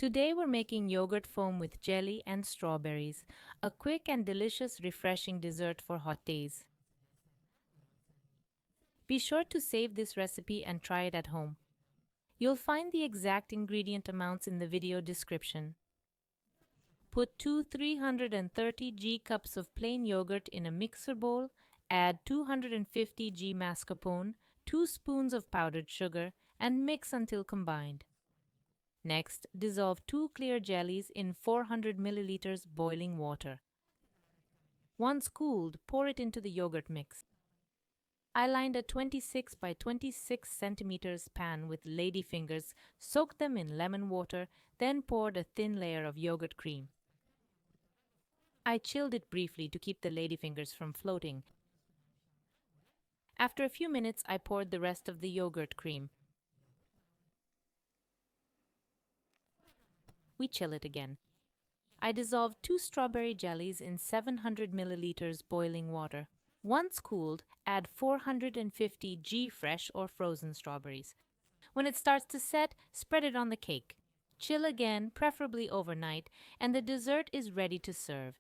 Today we're making yogurt foam with jelly and strawberries, a quick and delicious refreshing dessert for hot days. Be sure to save this recipe and try it at home. You'll find the exact ingredient amounts in the video description. Put two 330 g cups of plain yogurt in a mixer bowl, add 250 g mascarpone, 2 spoons of powdered sugar, and mix until combined. Next, dissolve 2 clear jellies in 400 milliliters boiling water. Once cooled, pour it into the yogurt mix. I lined a 26 by 26 centimeters pan with ladyfingers, soaked them in lemon water, then poured a thin layer of yogurt cream. I chilled it briefly to keep the ladyfingers from floating. After a few minutes, I poured the rest of the yogurt cream. We chill it again. I dissolved 2 strawberry jellies in 700 milliliters boiling water. Once cooled, add 450 g fresh or frozen strawberries. When it starts to set, spread it on the cake. Chill again, preferably overnight, and the dessert is ready to serve.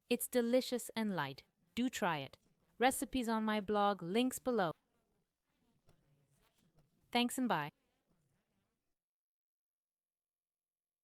It's delicious and light. Do try it. Recipes on my blog, links below. Thanks and bye.